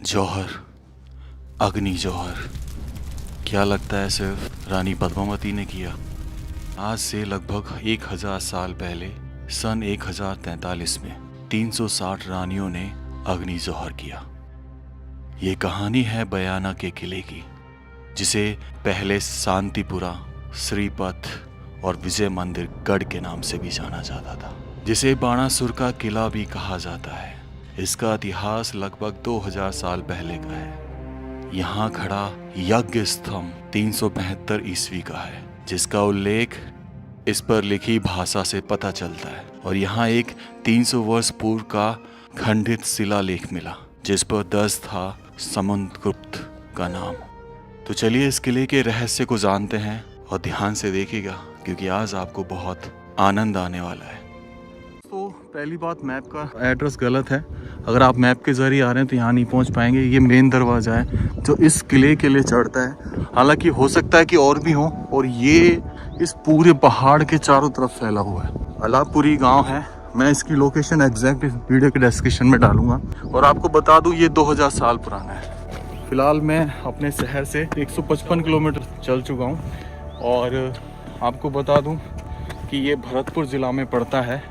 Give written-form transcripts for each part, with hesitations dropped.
जौहर, अग्नि जौहर। क्या लगता है सिर्फ रानी पद्मावती ने किया? आज से लगभग 1000 साल पहले सन 1043 में 360 रानियों ने अग्नि जौहर किया। ये कहानी है बयाना के किले की, जिसे पहले शांतिपुरा, श्रीपथ और विजय मंदिर गढ़ के नाम से भी जाना जाता था, जिसे बाणासुर का किला भी कहा जाता है। इसका इतिहास लगभग 2000 साल पहले का है। यहाँ खड़ा यज्ञ स्तंभ 372 ईस्वी का है, जिसका उल्लेख इस पर लिखी भाषा से पता चलता है। और यहाँ एक 300 वर्ष पूर्व का खंडित शिलालेख मिला, जिस पर दर्ज था समुद्रगुप्त का नाम। तो चलिए इस किले के रहस्य को जानते हैं और ध्यान से देखिएगा, क्योंकि आज आपको बहुत आनंद आने वाला है। तो पहली बात, मैप का एड्रेस गलत है। अगर आप मैप के जरिए आ रहे हैं तो यहाँ नहीं पहुँच पाएंगे। ये मेन दरवाज़ा है जो इस किले के लिए चढ़ता है। हालांकि हो सकता है कि और भी हो। और ये इस पूरे पहाड़ के चारों तरफ फैला हुआ है। अलापुरी गांव है। मैं इसकी लोकेशन एग्जैक्ट इस वीडियो के डिस्क्रिप्शन में डालूंगा। और आपको बता दूं, ये 2000 साल पुराना है। फिलहाल मैं अपने शहर से 155 किलोमीटर चल चुका हूँ। और आपको बता दूं कि ये भरतपुर ज़िला में पड़ता है।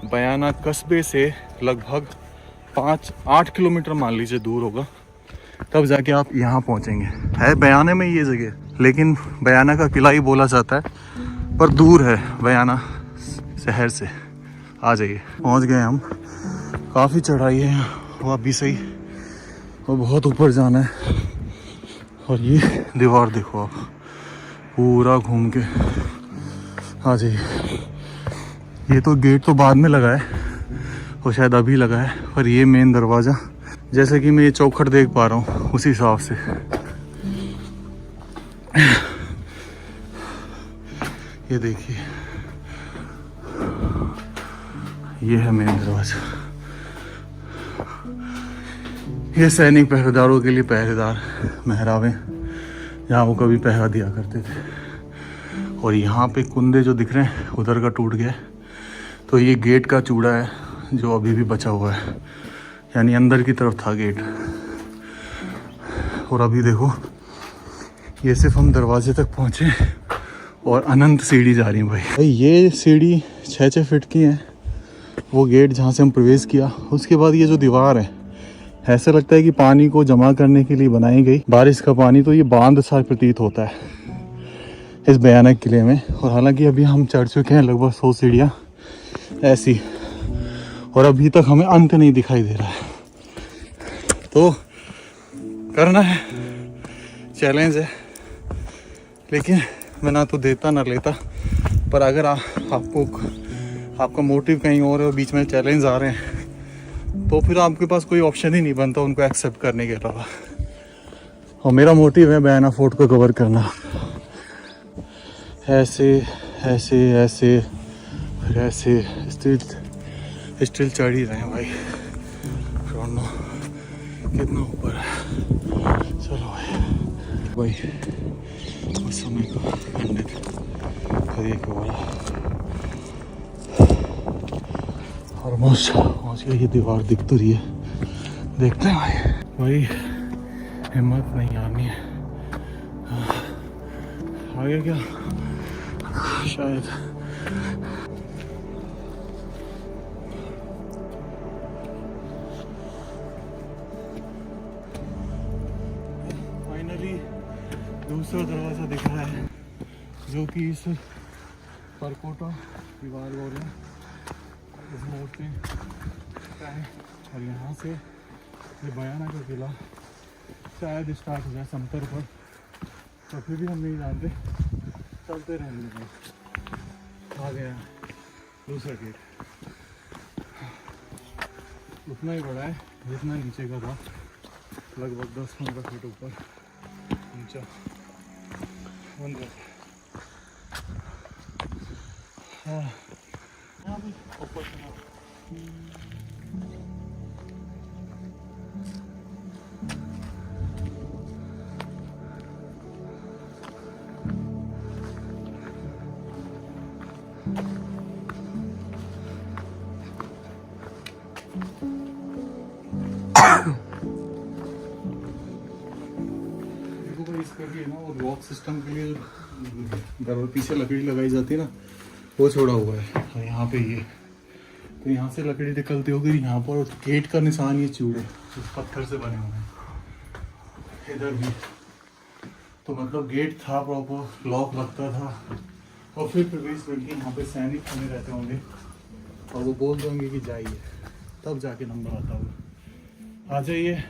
बयाना कस्बे से लगभग 5-8 किलोमीटर मान लीजिए दूर होगा, तब जाके आप यहाँ पहुँचेंगे। है बयाना में ये जगह, लेकिन बयाना का किला ही बोला जाता है, पर दूर है बयाना शहर से। आ जाइए, पहुँच गए हम। काफ़ी चढ़ाई है वहाँ भी सही, और बहुत ऊपर जाना है। और ये दीवार देखो आप, पूरा घूम के आ जाइए। ये तो गेट तो बाद में लगा है, और शायद अभी लगा है, पर ये मेन दरवाज़ा, जैसे कि मैं ये चौखट देख पा रहा हूँ उसी हिसाब से। ये देखिए, ये है मेन दरवाज़ा। ये सैनिक पहरेदारों के लिए पहरेदार मेहराबें, यहाँ वो कभी पहरा दिया करते थे। और यहाँ पे कुंदे जो दिख रहे हैं उधर का टूट गया, तो ये गेट का चूड़ा है जो अभी भी बचा हुआ है, यानी अंदर की तरफ था गेट। और अभी देखो, ये सिर्फ हम दरवाजे तक पहुँचे और अनंत सीढ़ी जा रही है भाई। ये सीढ़ी 6-6 फीट की है। वो गेट जहाँ से हम प्रवेश किया, उसके बाद ये जो दीवार है, ऐसा लगता है कि पानी को जमा करने के लिए बनाई गई, बारिश का पानी। तो ये बांध सा प्रतीत होता है इस बयाना किले में। और हालांकि अभी हम चढ़ चुके हैं लगभग 100 सीढ़ियाँ ऐसी, और अभी तक हमें अंत नहीं दिखाई दे रहा है। तो करना है, चैलेंज है, लेकिन मैं ना तो देता ना लेता। पर अगर आपका मोटिव कहीं और है और बीच में चैलेंज आ रहे हैं, तो फिर आपके पास कोई ऑप्शन ही नहीं बनता उनको एक्सेप्ट करने के अलावा। और मेरा मोटिव है बयाना फोर्ट को कवर करना। ऐसे ऐसे ऐसे फिर ऐसे स्टिल चढ़ ही रहे हैं भाई। डोंट नो कितना ऊपर है। चलो भाई उस समय का खंडित एक ऑलमोस्ट पहुँच गया। ये दीवार दिख तो रही है, देखते हैं भाई। हिम्मत नहीं आनी है। आगे क्या शायद। फाइनली दूसरा दरवाज़ा दिख रहा है, जो कि इस परकोटा दीवार बोल रहे हैं, इस मोड़ पे का है। और यहाँ से ये बयाना का किला शायद स्टार्ट हो जाए समतल पर, तो फिर भी हम नहीं जानते, चलते रहेंगे। आ गया दूसरा गेट। उतना ही बड़ा है जितना नीचे का था, लगभग 10-15 फीट ऊपर नीचा अंदर। हाँ, यहाँ भी ऊपर से इसका भी है ना, वो लॉक सिस्टम के लिए जो पीछे लकड़ी लगाई जाती है ना, वो छोड़ा हुआ है। और यहाँ पे ये तो यहाँ से लकड़ी निकलती होगी यहाँ पर, गेट का निशान ये चूड़े इस पत्थर से बने हुए हैं। इधर भी तो मतलब गेट था, प्रॉपर लॉक लगता था। और फिर प्रवेश करके यहाँ पे सैनिक खड़े रहते होंगे और वो बोल देंगे कि जाइए, तब जाके नंबर आता होगा। आ जाइए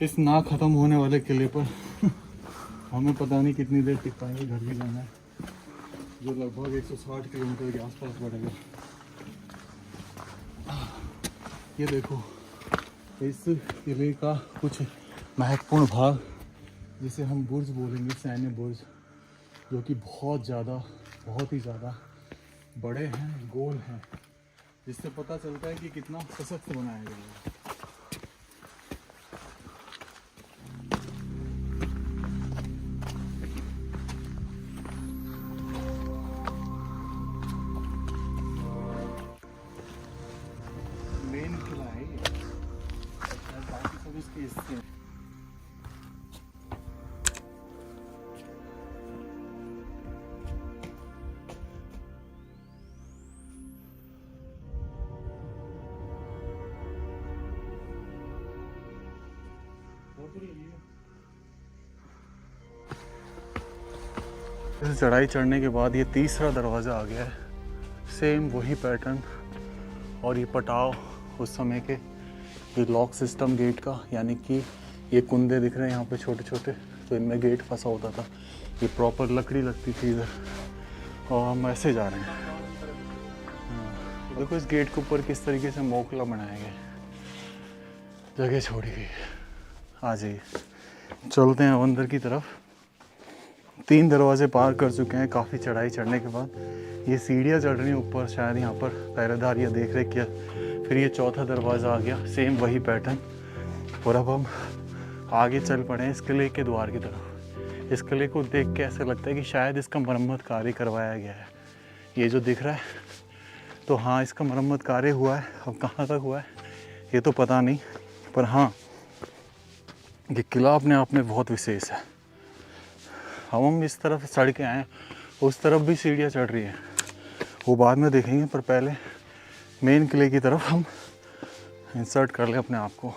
इस ना ख़त्म होने वाले किले पर। हमें पता नहीं कितनी देर टिक पाएंगे, घर भी जाना है, जो लगभग 160 किलोमीटर के आसपास पड़ेगा। ये देखो इस किले का कुछ महत्वपूर्ण भाग, जिसे हम बुर्ज बोलेंगे, सैन्य बुर्ज, जो कि बहुत ही ज़्यादा बड़े हैं, गोल हैं, जिससे पता चलता है कि कितना सशक्त बनाया गया है। मेन किला है ये, बाकी सब इसके हिस्से हैं। इस चढ़ाई चढ़ने के बाद ये तीसरा दरवाज़ा आ गया है, सेम वही पैटर्न। और ये पटाव उस समय के, ये लॉक सिस्टम गेट का, यानी कि ये कुंदे दिख रहे हैं यहाँ पे छोटे छोटे, तो इनमें गेट फंसा होता था। ये प्रॉपर लकड़ी लगती थी इधर, और हम ऐसे जा रहे हैं। देखो इस गेट के ऊपर किस तरीके से मोकला बनाया गया है, जगह छोड़ी गई है। आ जाइए, चलते हैं अंदर की तरफ। 3 दरवाजे पार कर चुके हैं काफ़ी चढ़ाई चढ़ने के बाद। ये सीढ़ियाँ चढ़ रही हैं ऊपर, शायद यहाँ पर पहरेदार या देख रेख किया। फिर ये चौथा दरवाज़ा आ गया, सेम वही पैटर्न। और अब हम आगे चल पड़े हैं इस किले के द्वार की तरफ। इस किले को देख के ऐसा लगता है कि शायद इसका मरम्मत कार्य करवाया गया है। ये जो दिख रहा है, तो हाँ इसका मरम्मत कार्य हुआ है। अब कहाँ तक हुआ है ये तो पता नहीं, पर हाँ ये किला अपने आप में बहुत विशेष है। हम इस तरफ चढ़ के आए, उस तरफ भी सीढ़ियाँ चढ़ रही हैं, वो बाद में देखेंगे। पर पहले मेन किले की तरफ हम इंसर्ट कर लें अपने आप को।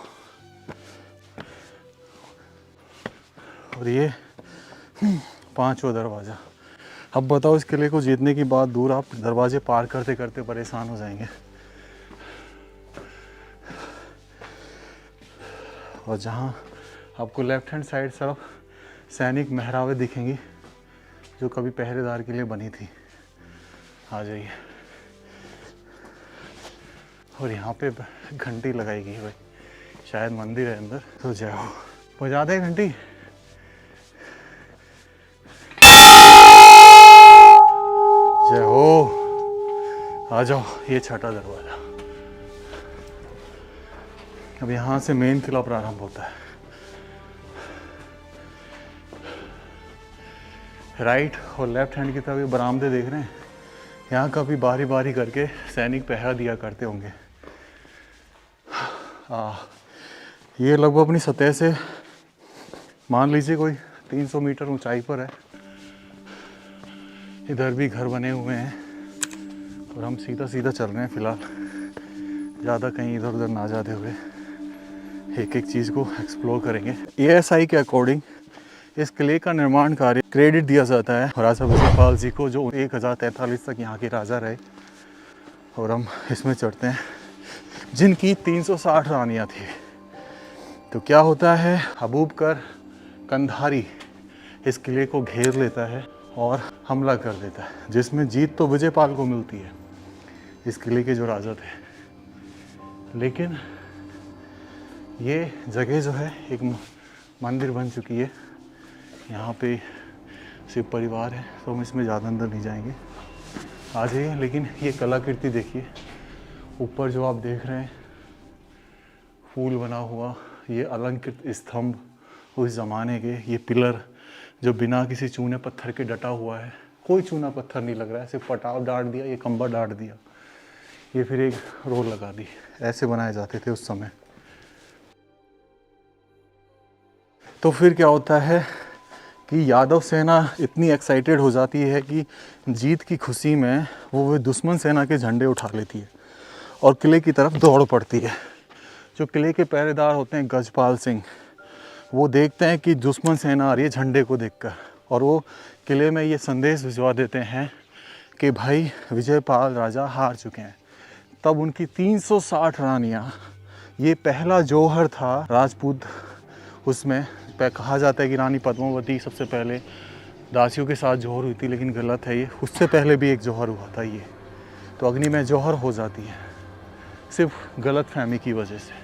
और ये 5वां दरवाज़ा। अब बताओ, इस किले को जीतने के बाद दूर आप दरवाजे पार करते करते परेशान हो जाएंगे। और जहाँ आपको लेफ्ट हैंड साइड तरफ सैनिक मेहरावें दिखेंगी, जो कभी पहरेदार के लिए बनी थी। आ जाइए। और यहाँ पे घंटी लगाई गई है भाई, शायद मंदिर है अंदर, तो जय हो। बजा दे घंटी। जय हो। आ जाओ, ये 6ठा दरवाजा। अब यहाँ से मेन किला प्रारंभ होता है। राइट और लेफ्ट हैंड की तरफ ये बरामदे देख रहे हैं, यहाँ कभी बारी बारी करके सैनिक पहरा दिया करते होंगे। ये लगभग अपनी सतह से मान लीजिए कोई 300 मीटर ऊंचाई पर है। इधर भी घर बने हुए हैं और हम सीधा सीधा चल रहे हैं फिलहाल, ज़्यादा कहीं इधर उधर ना जाते हुए एक एक चीज़ को एक्सप्लोर करेंगे। ASI के अकॉर्डिंग इस किले का निर्माण कार्य क्रेडिट दिया जाता है राजा विजयपाल जी को, जो 1043 तक यहाँ के राजा रहे। और हम इसमें चढ़ते हैं, जिनकी 360 रानियाँ थी। तो क्या होता है, हबूबकर कंधारी इस किले को घेर लेता है और हमला कर देता है, जिसमें जीत तो विजयपाल को मिलती है, इस किले के जो राजा थे। लेकिन ये जगह जो है एक मंदिर बन चुकी है। यहाँ पे शिव परिवार है, तो हम इसमें ज़्यादा अंदर नहीं जाएंगे। आ जाइए। लेकिन ये कलाकृति देखिए, ऊपर जो आप देख रहे हैं फूल बना हुआ, ये अलंकृत स्तंभ उस ज़माने के, ये पिलर जो बिना किसी चूने पत्थर के डटा हुआ है। कोई चूना पत्थर नहीं लग रहा है, सिर्फ पटाव डाल दिया, ये खंबा डाल दिया, ये फिर एक रोल लगा दी। ऐसे बनाए जाते थे उस समय। तो फिर क्या होता है, कि यादव सेना इतनी एक्साइटेड हो जाती है कि जीत की खुशी में वो दुश्मन सेना के झंडे उठा लेती है और किले की तरफ दौड़ पड़ती है। जो किले के पहरेदार होते हैं गजपाल सिंह, वो देखते हैं कि दुश्मन सेना आ रही है झंडे को देखकर, और वो किले में ये संदेश भिजवा देते हैं कि भाई विजयपाल राजा हार चुके हैं। तब उनकी 360 रानियाँ, ये पहला जौहर था राजपूत, उसमें कहा जाता है कि रानी पद्मावती सबसे पहले दासियों के साथ जौहर हुई थी, लेकिन गलत है ये, उससे पहले भी एक जौहर हुआ था ये। तो अग्नि में जौहर हो जाती है सिर्फ गलत फहमी की वजह से।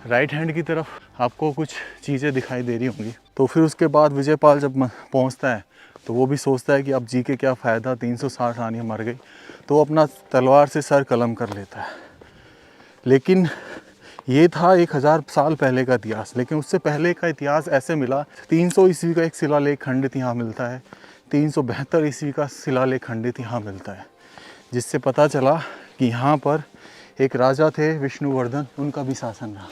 राइट हैंड की तरफ आपको कुछ चीज़ें दिखाई दे रही होंगी। तो फिर उसके बाद विजयपाल जब पहुंचता है तो वो भी सोचता है कि अब जी के क्या फ़ायदा, 360 रानियाँ मर गई, तो वो अपना तलवार से सर कलम कर लेता है। लेकिन ये था 1000 साल पहले का इतिहास, लेकिन उससे पहले का इतिहास ऐसे मिला। 300 ईस्वी का एक शिलालेख खंडित यहाँ मिलता है, 372 ईस्वी का शिलालेख खंडित यहाँ मिलता है, जिससे पता चला कि यहाँ पर एक राजा थे विष्णुवर्धन, उनका भी शासन रहा।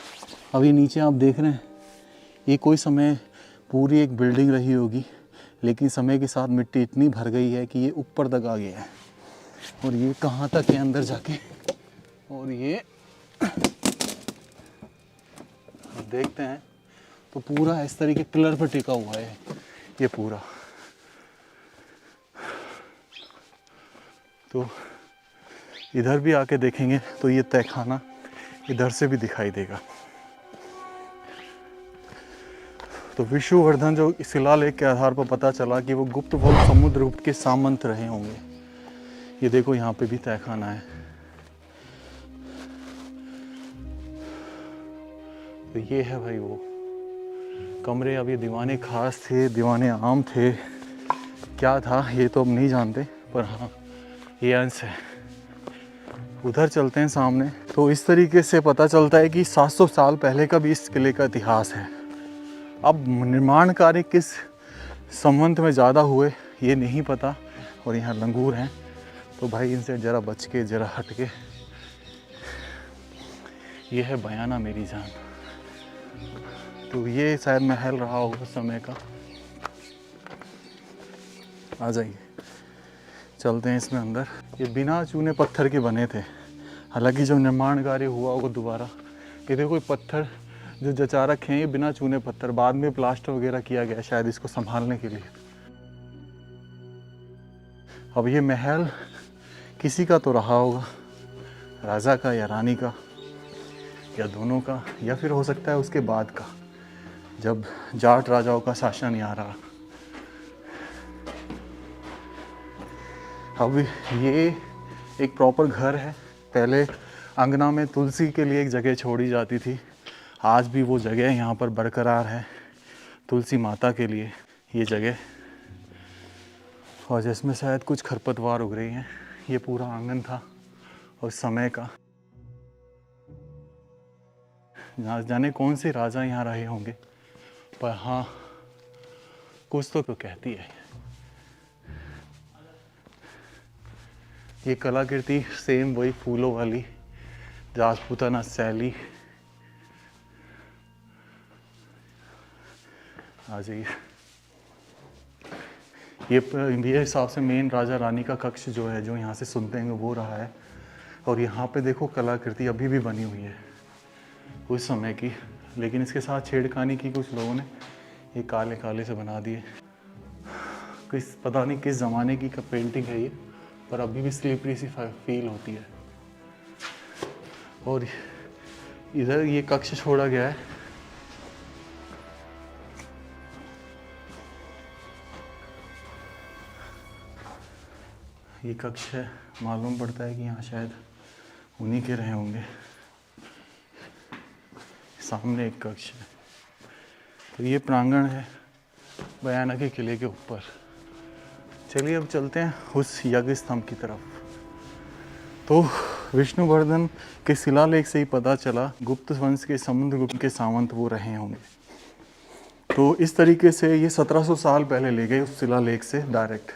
अभी नीचे आप देख रहे हैं, ये कोई समय पूरी एक बिल्डिंग रही होगी, लेकिन समय के साथ मिट्टी इतनी भर गई है कि ये ऊपर तक आ गया है, और ये कहाँ तक है अंदर जाके, और ये आप देखते हैं तो पूरा इस तरीके पिलर पर टिका हुआ है ये पूरा। तो इधर भी आके देखेंगे तो ये तहखाना इधर से भी दिखाई देगा। तो विष्णुवर्धन जो शिलालेख के आधार पर पता चला कि वो गुप्त वंश समुद्रगुप्त के सामंत रहे होंगे। ये देखो यहाँ पे भी तहखाना है। तो ये है भाई वो कमरे। अब ये दीवाने खास थे, दीवाने आम थे, क्या था ये तो अब नहीं जानते, पर हाँ ये अंश है। उधर चलते हैं सामने, तो इस तरीके से पता चलता है कि 700 साल पहले का भी इस किले का इतिहास है। अब निर्माण कार्य किस संवत में ज़्यादा हुए ये नहीं पता, और यहाँ लंगूर हैं तो भाई इनसे ज़रा बच के, ज़रा हट के। ये है बयाना मेरी जान। तो ये शायद महल रहा होगा उस समय का। आ जाइए चलते हैं इसमें अंदर। ये बिना चूने पत्थर के बने थे, हालांकि जब निर्माण कार्य हुआ होगा दोबारा, ये देखो पत्थर जो जचा रखे हैं ये बिना चूने पत्थर, बाद में प्लास्टर वगैरह किया गया शायद इसको संभालने के लिए। अब ये महल किसी का तो रहा होगा, राजा का या रानी का या दोनों का, या फिर हो सकता है उसके बाद का, जब जाट राजाओं का शासन यहाँ रहा। अब ये एक प्रॉपर घर है। पहले अंगना में तुलसी के लिए एक जगह छोड़ी जाती थी, आज भी वो जगह यहाँ पर बरकरार है तुलसी माता के लिए ये जगह, और जिसमें शायद कुछ खरपतवार उग रही हैं। ये पूरा आंगन था उस समय का। जाने कौन से राजा यहाँ रहे होंगे, पर हाँ कुछ तो कहती है। ये कलाकृति सेम वही फूलों वाली राजपूताना शैली। आ जाइए। ये हिसाब से मेन राजा रानी का कक्ष जो है, जो यहाँ से सुनते हैं वो रहा है। और यहाँ पे देखो कलाकृति अभी भी बनी हुई है उस समय की, लेकिन इसके साथ छेड़खानी की कुछ लोगों ने, ये काले काले से बना दिए। किस पता नहीं किस ज़माने की पेंटिंग है ये, पर अभी भी स्लिपरी सी फील होती है। और इधर ये कक्ष छोड़ा गया है। ये कक्ष है, मालूम पड़ता है कि यहाँ शायद उन्हीं के रहे होंगे। सामने एक कक्ष है। तो ये प्रांगण है बयाना के किले के ऊपर। चलिए अब चलते हैं उस यज्ञ स्तंभ की तरफ। तो विष्णुवर्धन के शिलालेख से ही पता चला गुप्त वंश के समुद्रगुप्त के सामंत वो रहे होंगे। तो इस तरीके से ये 1700 साल पहले ले गए उस शिलालेख से डायरेक्ट।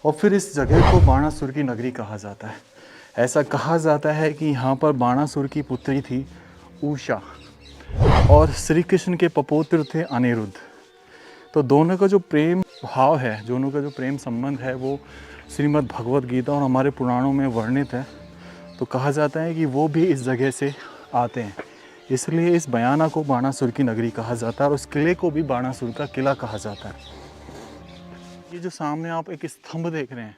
और फिर इस जगह को बाणासुर की नगरी कहा जाता है। ऐसा कहा जाता है कि यहाँ पर बाणासुर की पुत्री थी उषा, और श्री कृष्ण के पपौत्र थे अनिरुद्ध। तो दोनों का जो प्रेम भाव है, दोनों का जो प्रेम संबंध है, वो श्रीमद् भगवत गीता और हमारे पुराणों में वर्णित है। तो कहा जाता है कि वो भी इस जगह से आते हैं, इसलिए इस बयाना को बाणासुर की नगरी कहा जाता है और उस किले को भी बाणासुर का किला कहा जाता है। ये जो सामने आप एक स्तंभ देख रहे हैं,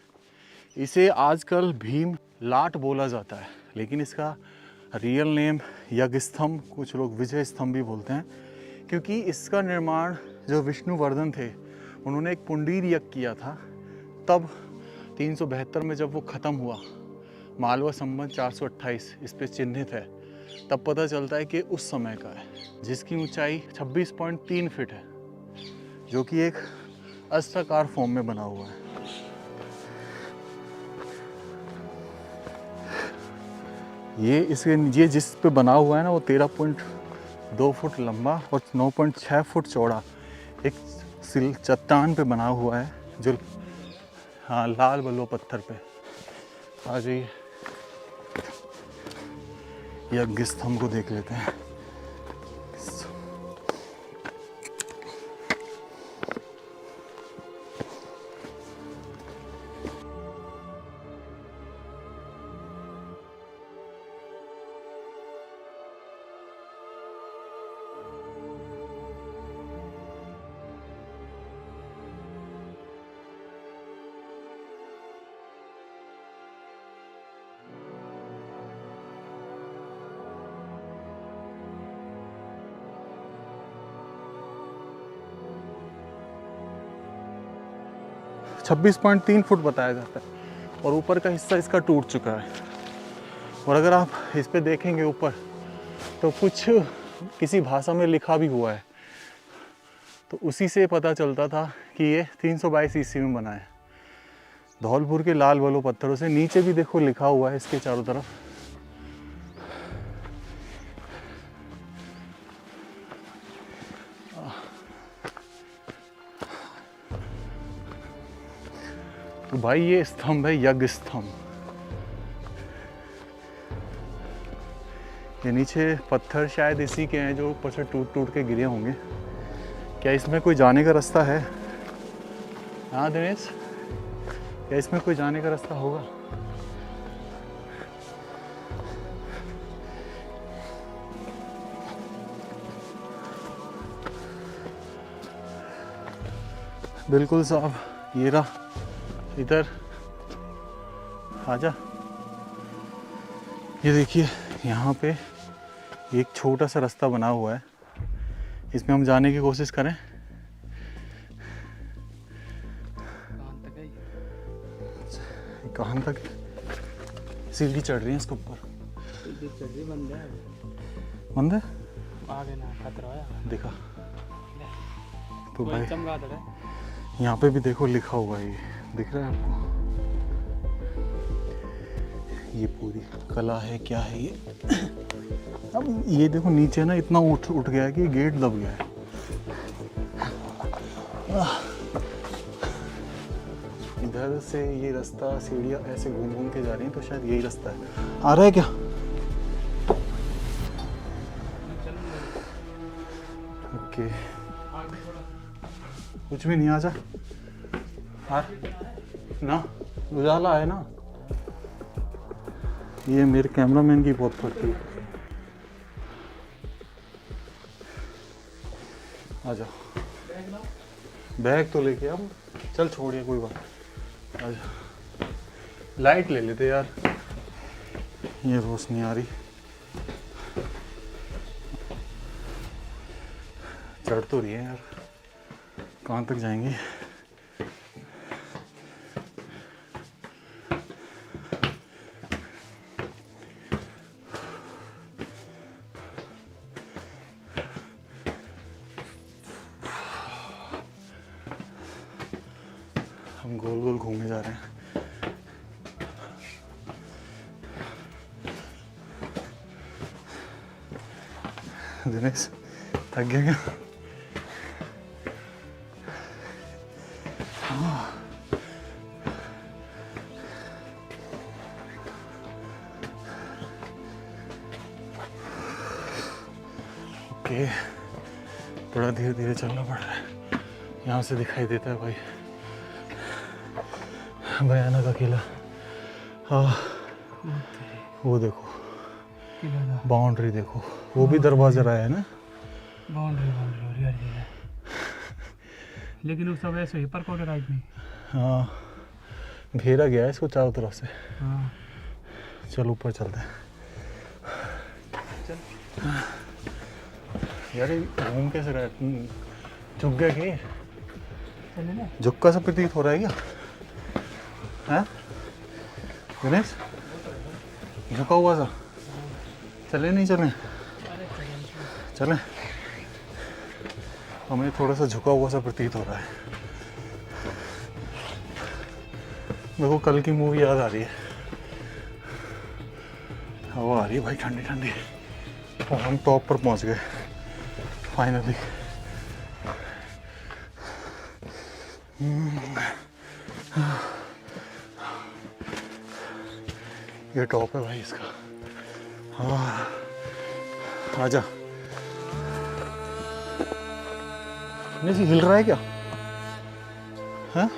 इसे आजकल भीम लाट बोला जाता है, लेकिन इसका रियल नेम यज्ञ स्तंभ, कुछ लोग विजय स्तंभ भी बोलते हैं, क्योंकि इसका निर्माण जो विष्णुवर्धन थे उन्होंने एक पुंडीर यज्ञ किया था। तब 372 में जब वो ख़त्म हुआ, मालवा संवत 428 इस पे चिन्हित है, तब पता चलता है कि उस समय का है, जिसकी ऊंचाई 26.3 फीट है, जो कि एक अस्त्राकार फॉर्म में बना हुआ है। ये जिस पे बना हुआ है ना, वो 13.2 फुट लंबा और 9.6 फुट चौड़ा एक चट्टान पे बना हुआ है, जो हाँ लाल बलुआ पत्थर पे। आ जाइए, यज्ञ स्तंभ को देख लेते हैं। छब्बीस 26.3 फुट बताया जाता है और ऊपर का हिस्सा इसका टूट चुका है। और अगर आप इस पे देखेंगे ऊपर, तो कुछ किसी भाषा में लिखा भी हुआ है, तो उसी से पता चलता था कि ये 322 ईस्वी में बना है, धौलपुर के लाल बलुआ पत्थरों से। नीचे भी देखो लिखा हुआ है इसके चारों तरफ। तो भाई ये स्तंभ है यज्ञ स्तंभ। ये नीचे पत्थर शायद इसी के हैं जो ऊपर से टूट टूट के गिरे होंगे। क्या इसमें कोई जाने का रास्ता है? हाँ दिनेश, क्या इसमें कोई जाने का रास्ता होगा? बिल्कुल साहब, ये रहा, इधर आजा। ये देखिए, यहाँ पे एक छोटा सा रास्ता बना हुआ है, इसमें हम जाने की कोशिश करें। कहाँ तक? सीढ़ी चढ़ रही है इसके ऊपर। बंद है? आगे ना खतरा है। देखा तो भाई, यहाँ पे भी देखो लिखा हुआ है, ये दिख रहा है आपको? ये पूरी कला है, क्या है ये? अब ये देखो नीचे ना इतना उठ गया है कि गेट दब गया है। इधर से ये रास्ता, सीढ़ियाँ ऐसे घूम घूम के जा रही हैं, तो शायद यही रास्ता है। आ रहा है क्या? ओके, कुछ भी नहीं, आजा। हाँ ना, उजाला है ना, ये मेरे कैमरामैन की बहुत पड़ती है। आ जाओ, बैग तो लेके आओ। चल छोड़िए, कोई बात नहीं, आ जाओ। लाइट ले लेते यार, ये रोशनी आ रही। चढ़ तो रही है यार, कहाँ तक जाएंगे? हम गोल गोल घूमने जा रहे हैं। दिनेश थक गया क्या? ओके, थोड़ा धीरे धीरे चलना पड़ रहा है। यहाँ से दिखाई देता है भाई भयानक अकेला। हाँ वो देखो बाउंड्री देखो, वो भी दरवाजा रहा है ना। बाउंड्री हो रही है, लेकिन वो सब ऐसे ही पर कोट राइट में। हाँ घेरा गया है इसको चारों तरफ से। हाँ चल ऊपर चलते हैं। चल यार ये घूम कैसे रहा है, झुक गया कि चले ना। झुक्का सा प्रतीत हो रहा है क्या? हाँ गणेश झुका हुआ सा, चले नहीं चले? चले, हमें थोड़ा सा झुका हुआ सा प्रतीत हो रहा है। मेरे को कल की मूवी याद आ रही है। हवा आ रही है भाई ठंडी ठंडी, और हम टॉप पर पहुंच गए फाइनली। ये टॉप है भाई इसका। हाँ आजा। नहीं हिल रहा है क्या? हाँ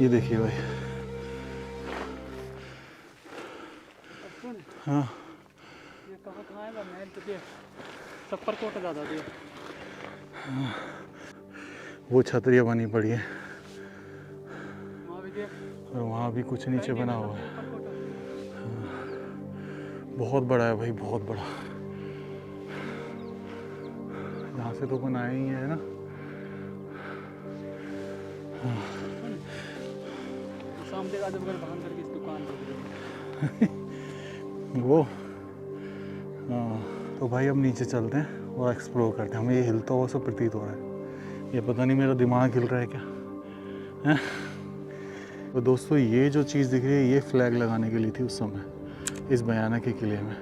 ये देखिए भाई। हाँ ये कहाँ है महल तो देख, सब पर कोट ज़्यादा दिया। वो छतरियाँ बनी पड़ी है वहाँ भी देख, और वहाँ भी कुछ नीचे बना हुआ है। बहुत बड़ा है भाई, बहुत बड़ा। यहाँ से तो बनाया ही है ना। सामने का जब बांध करके इस दुकान पर वो हाँ तो भाई अब नीचे चलते हैं और एक्सप्लोर करते हैं। हमें ये हिलता हुआ सब प्रतीत हो रहा है। ये पता नहीं मेरा दिमाग हिल रहा है क्या है? तो दोस्तों ये जो चीज़ दिख रही है ये फ्लैग लगाने के लिए थी उस समय इस भयानक के किले में।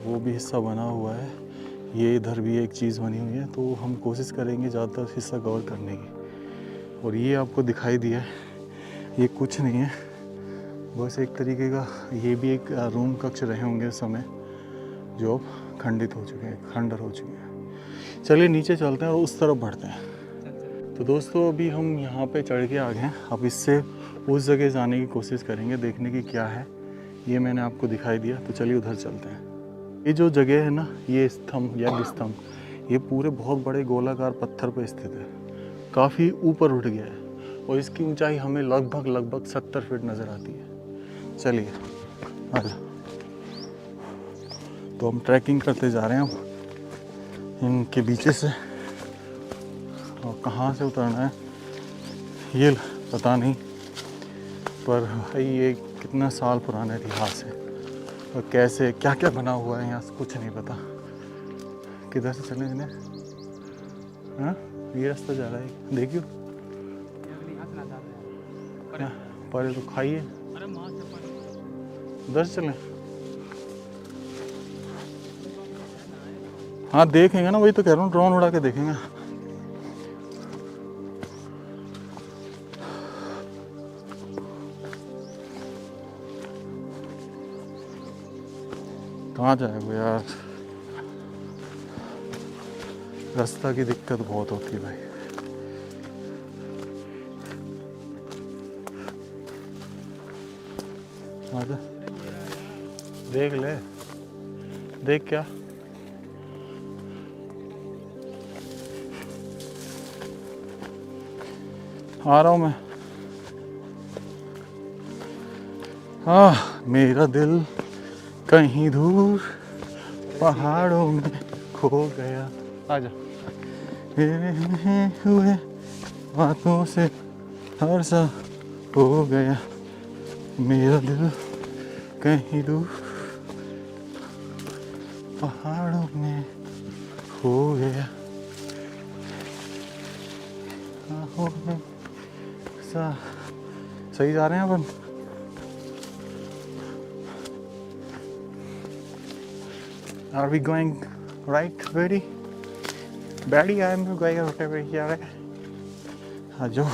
वो भी हिस्सा बना हुआ है, ये इधर भी एक चीज़ बनी हुई है, तो हम कोशिश करेंगे ज़्यादातर हिस्सा कवर करने की। और ये आपको दिखाई दिया है, ये कुछ नहीं है, बस एक तरीके का ये भी एक रूम कक्ष रहे होंगे उस समय जो अब खंडित हो चुके हैं, खंडर हो चुके हैं। चलिए नीचे चलते हैं और उस तरफ बढ़ते हैं। तो दोस्तों अभी हम यहाँ पे चढ़ के आ गए हैं, अब इससे उस जगह जाने की कोशिश करेंगे, देखने की क्या है। ये मैंने आपको दिखाई दिया, तो चलिए उधर चलते हैं। ये जो जगह है ना, ये स्तंभ या स्तंभ, ये पूरे बहुत बड़े गोलाकार पत्थर पर स्थित है, काफ़ी ऊपर उठ गया है और इसकी ऊंचाई हमें लगभग 70 फीट नज़र आती है। चलिए आजा। तो हम ट्रैकिंग करते जा रहे हैं अब इनके बीचे से, और कहाँ से उतरना है ये पता नहीं, पर भाई ये कितना साल पुराना इतिहास है और कैसे क्या क्या बना हुआ है यहाँ से कुछ नहीं पता। किधर से चलें इन्हें? हाँ ये रास्ता जा रहा है, देखियो पहले तो खाइए, उधर से चलें। हाँ देखेंगे ना, वही तो कह रहा हूँ, ड्रोन उड़ा के देखेंगे। कहाँ जाएगा यार, रास्ता की दिक्कत बहुत होती है भाई। आजा देख ले, देख क्या आ रहा हूँ मैं। हाँ मेरा दिल कहीं दूर पहाड़ों में खो गया। आजा। मेरे हुए बातों से हर सा हो गया, मेरा दिल कहीं दूर पहाड़ों में खो गया। सही जा रहे हैं अपन? Are we going right, Betty? Betty, I am going whatever here. आजो।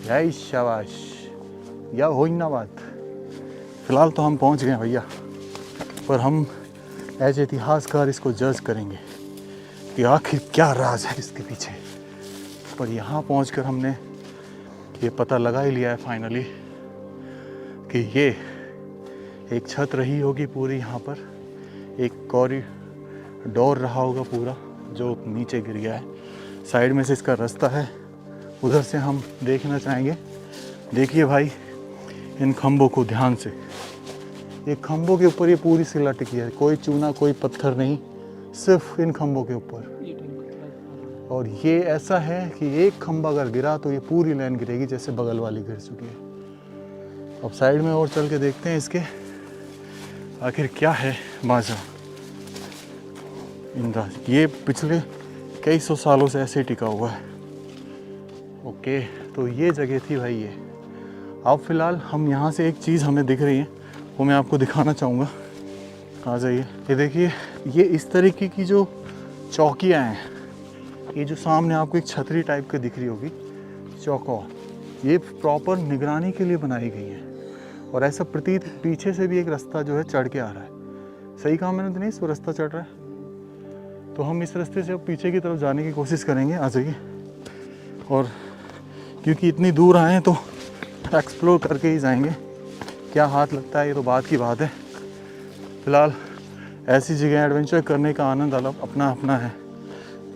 जय शाबाश या हो ही ना बात। फिलहाल तो हम पहुंच गए भैया, पर हम एज इतिहासकार इसको जज करेंगे कि आखिर क्या राज है इसके पीछे। पर यहाँ पहुंचकर हमने ये पता लगा ही लिया है फाइनली कि ये एक छत रही होगी पूरी, यहाँ पर एक कॉरिडोर रहा होगा पूरा जो नीचे गिर गया है। साइड में से इसका रास्ता है, उधर से हम देखना चाहेंगे। देखिए भाई इन खंभों को ध्यान से, ये खंभों के ऊपर ये पूरी सिला टिकी है, कोई चूना कोई पत्थर नहीं, सिर्फ इन खंभों के ऊपर। और ये ऐसा है कि एक खंभा अगर गिरा तो ये पूरी लाइन गिरेगी, जैसे बगल वाली गिर चुकी है। अब साइड में और चल के देखते हैं इसके आखिर क्या है माजरा। इंदा ये पिछले कई सौ सालों से ऐसे टिका हुआ है। ओके, तो ये जगह थी भाई ये। अब फिलहाल हम यहाँ से एक चीज़ हमें दिख रही है वो मैं आपको दिखाना चाहूँगा। आ जाइए, ये देखिए, ये इस तरीके की जो चौकियाँ हैं, ये जो सामने आपको एक छतरी टाइप की दिख रही होगी चौकोर, ये प्रॉपर निगरानी के लिए बनाई गई है। और ऐसा प्रतीत पीछे से भी एक रास्ता जो है चढ़ के आ रहा है। सही कहा मैंने दिनेश, वो रास्ता चढ़ रहा है। तो हम इस रास्ते से अब पीछे की तरफ जाने की कोशिश करेंगे। आ जाइए, और क्योंकि इतनी दूर आए हैं तो एक्सप्लोर करके ही जाएंगे। क्या हाथ लगता है ये तो बात की बात है। फिलहाल ऐसी जगह एडवेंचर करने का आनंद अलग अपना अपना है।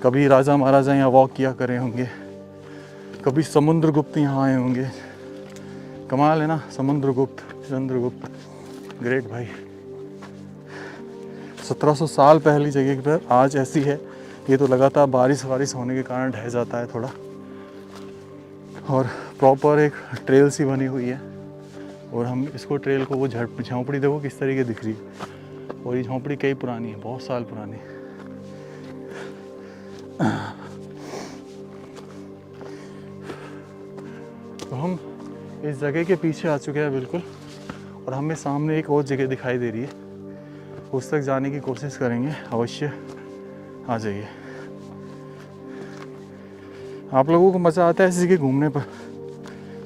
कभी राजा महाराजा यहाँ वॉक किया करे होंगे, कभी समुद्रगुप्त यहाँ आए होंगे। कमाल है ना, समुद्रगुप्त, चंद्रगुप्त, ग्रेट भाई। 1700 साल पहली जगह पर आज ऐसी है। ये तो लगातार बारिश होने के कारण ढह जाता है थोड़ा। और प्रॉपर एक ट्रेल सी बनी हुई है, और हम इसको ट्रेल को वो झोंपड़ी देखो किस तरीके दिख रही है। और ये झोंपड़ी कई पुरानी है, बहुत साल पुरानी। तो हम इस जगह के पीछे आ चुके हैं बिल्कुल, और हमें सामने एक और जगह दिखाई दे रही है, उस तक जाने की कोशिश करेंगे अवश्य। आ जाइए। आप लोगों को मज़ा आता है ऐसी जगह घूमने पर?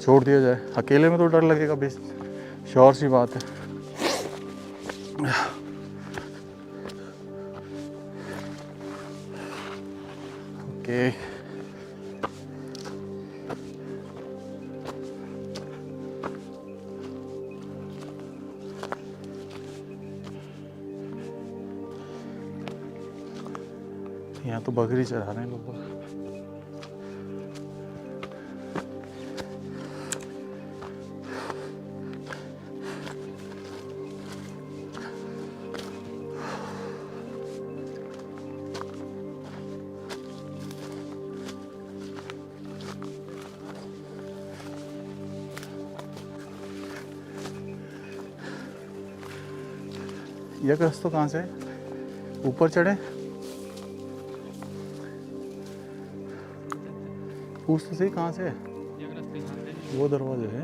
छोड़ दिया जाए, अकेले में तो डर लगेगा, बेस श्योर सी बात है। ओके, यहाँ तो बकरी चरा रहे हैं लोग। यह रास्ता कहाँ से है? ऊपर चढ़े? पूछ तो सही कहाँ से है? वो दरवाजा है,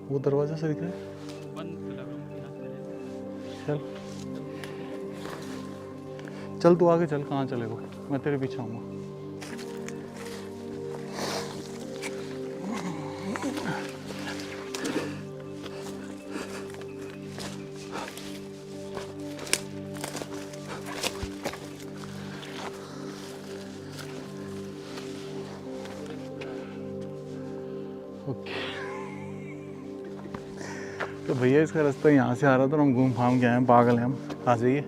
वो दरवाजा से दिख रहा है। चल चल तू आगे चल, कहाँ चलेगा, मैं तेरे पीछे आऊँगा। ओके, तो भैया इसका रास्ता यहाँ से आ रहा था, हम घूम फाम के आए हैं, पागल हैं हम। आ जाइए,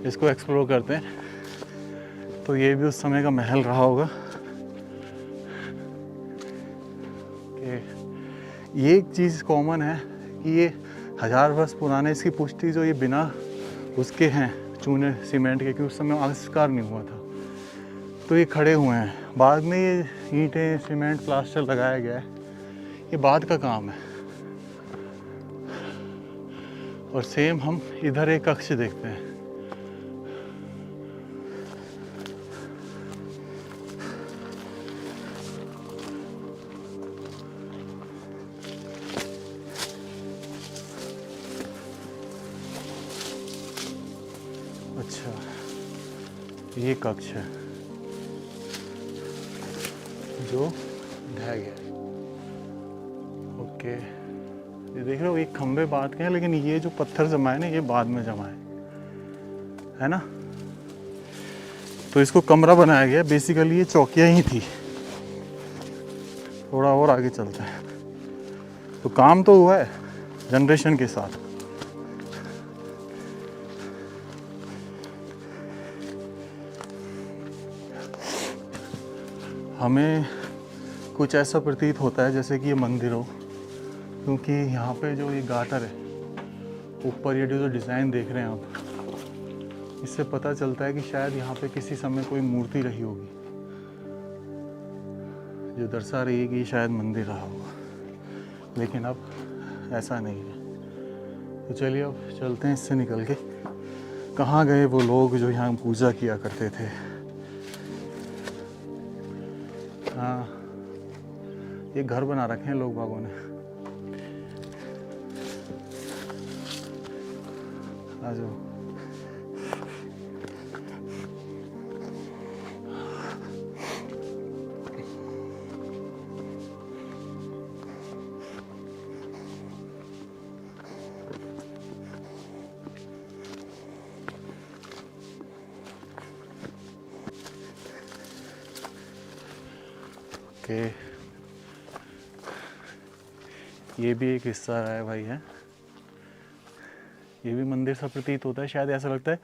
इसको एक्सप्लोर करते हैं। तो ये भी उस समय का महल रहा होगा। ये एक चीज़ कॉमन है कि ये 1000 वर्ष पुराने, इसकी पुष्टि जो ये बिना उसके हैं चूने सीमेंट के, क्योंकि उस समय आविष्कार नहीं हुआ था, तो ये खड़े हुए हैं। बाद में ये ईंटें सीमेंट प्लास्टर लगाया गया है, ये बाद का काम है। और सेम हम इधर एक कक्ष देखते हैं। अच्छा, ये कक्ष है जो ढह गया। ओके, ये देख रहे हो एक खंबे बाद के हैं, लेकिन ये जो पत्थर जमा है ना ये बाद में जमा है ना। तो इसको कमरा बनाया गया, बेसिकली ये चौकियाँ ही थी। थोड़ा और आगे चलते हैं। तो काम तो हुआ है जनरेशन के साथ। हमें कुछ ऐसा प्रतीत होता है जैसे कि ये मंदिर हो, क्योंकि यहाँ पे जो ये गाटर है ऊपर, ये जो डिज़ाइन देख रहे हैं आप, इससे पता चलता है कि शायद यहाँ पे किसी समय कोई मूर्ति रही होगी, जो दर्शा रही है कि शायद मंदिर रहा होगा, लेकिन अब ऐसा नहीं है। तो चलिए अब चलते हैं इससे निकल के। कहाँ गए वो लोग जो यहाँ पूजा किया करते थे। हाँ, ये घर बना रखे हैं लोग बागों ने। आ जाओ। ओके, ये भी एक हिस्सा है भाई है। ये भी मंदिर सा प्रतीत होता है, शायद ऐसा लगता है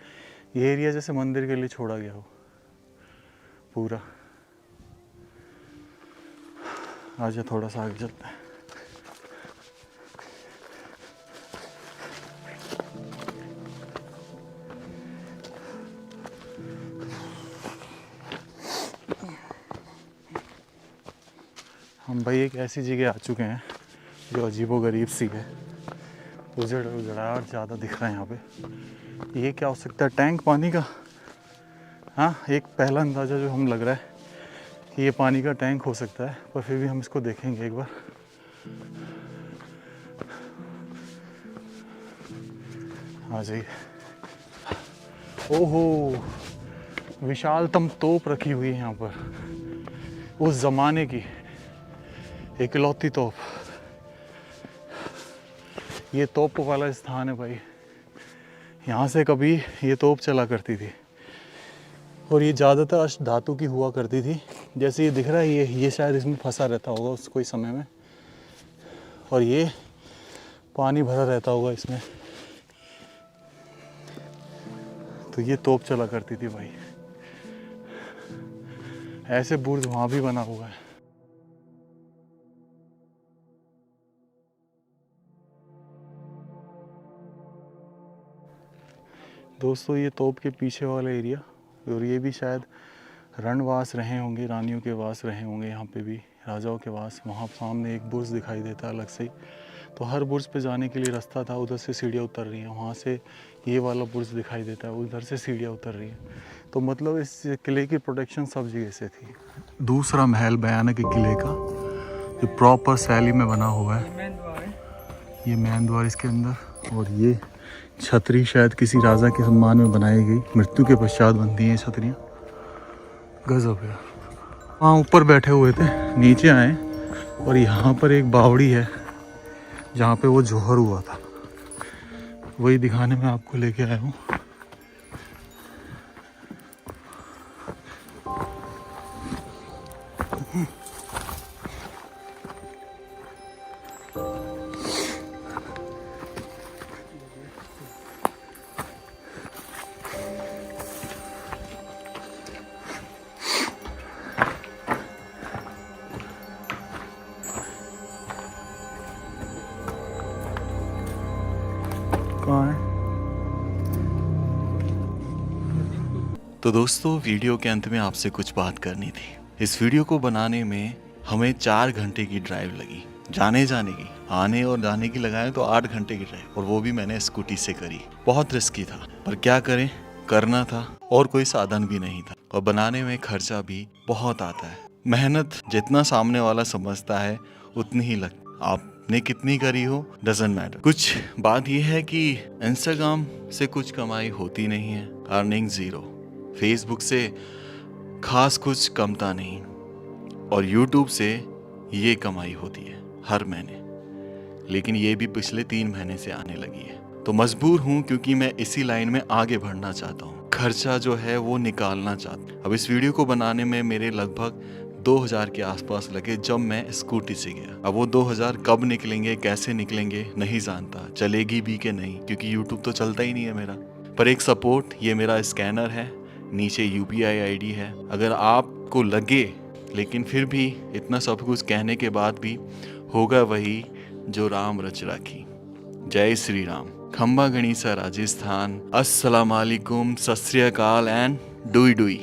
ये एरिया जैसे मंदिर के लिए छोड़ा गया हो पूरा। आजा थोड़ा सा आगे चलते हैं। हम भाई एक ऐसी जगह आ चुके हैं जो अजीबोगरीब सी है। उजड़ उजड़ाहट ज़्यादा दिख रहा है यहाँ पे। ये क्या हो सकता है, टैंक पानी का? हाँ, एक पहला अंदाज़ा जो हम लग रहा है कि ये पानी का टैंक हो सकता है, पर फिर भी हम इसको देखेंगे एक बार। आ जाइए। ओहो, विशालतम तोप रखी हुई है यहाँ पर, उस ज़माने की इकलौती तोप। ये तोप वाला स्थान है भाई, यहाँ से कभी ये तोप चला करती थी, और ये ज़्यादातर अष्ट धातु की हुआ करती थी। जैसे ये दिख रहा है, ये शायद इसमें फंसा रहता होगा उस कोई समय में, और ये पानी भरा रहता होगा इसमें। तो ये तोप चला करती थी भाई। ऐसे बुर्ज वहाँ भी बना हुआ है। दोस्तों, ये तोप के पीछे वाला एरिया, और ये भी शायद रणवास रहे होंगे, रानियों के वास रहे होंगे यहाँ पे भी, राजाओं के वास। वहाँ सामने एक बुर्ज दिखाई देता है अलग से ही। तो हर बुर्ज पे जाने के लिए रास्ता था, उधर से सीढ़ियाँ उतर रही हैं, वहाँ से ये वाला बुर्ज दिखाई देता है, उधर से सीढ़ियाँ उतर रही हैं। तो मतलब इस किले की प्रोटेक्शन सब जगह से थी। दूसरा महल भयानक किले का, जो प्रॉपर शैली में बना हुआ है। मेन द्वार है। ये मेन द्वार इसके अंदर, और ये छतरी शायद किसी राजा के सम्मान में बनाई गई, मृत्यु के पश्चात बनती हैं छतरियाँ। गजब है। वहाँ ऊपर बैठे हुए थे, नीचे आए, और यहाँ पर एक बावड़ी है जहाँ पे वो जौहर हुआ था, वही दिखाने में आपको लेके आया हूँ। कहाँ है? तो दोस्तों, वीडियो के अंत में आपसे कुछ बात करनी थी। इस वीडियो को बनाने में हमें 4 घंटे की ड्राइव लगी, जाने की, आने और जाने की लगाए तो 8 घंटे की ड्राइव, और वो भी मैंने स्कूटी से करी। बहुत रिस्की था, पर क्या करें, करना था, और कोई साधन भी नहीं था, और बनाने में खर्चा भी बहुत आता है। मेहनत जितना सामने वाला समझता है उतनी ही लगती। आपने कितनी करी हो डजंट मैटर। कुछ बात यह है कि इंस्टाग्राम से कुछ कमाई होती नहीं है, अर्निंग जीरो। फेसबुक से खास कुछ कमता नहीं, और यूट्यूब से ये कमाई होती है हर महीने, लेकिन ये भी पिछले 3 महीने से आने लगी है। तो मजबूर हूँ क्योंकि मैं इसी लाइन में आगे बढ़ना चाहता हूँ, खर्चा जो है वो निकालना चाहता हूँ। अब इस वीडियो को बनाने में मेरे लगभग 2000 के आसपास लगे जब मैं स्कूटी से गया। अब वो 2000 कब निकलेंगे, कैसे निकलेंगे नहीं जानता, चलेगी भी कि नहीं, क्योंकि यूट्यूब तो चलता ही नहीं है मेरा। पर एक सपोर्ट, ये मेरा स्कैनर है, नीचे UPI ID है। अगर आपको लगे, लेकिन फिर भी इतना सब कुछ कहने के बाद भी होगा वही जो राम रच राखी। जय श्री राम। खम्बा गणिसा राजस्थान। अस्सलाम वालेकुम, सत श्री अकाल एंड डुई डुई।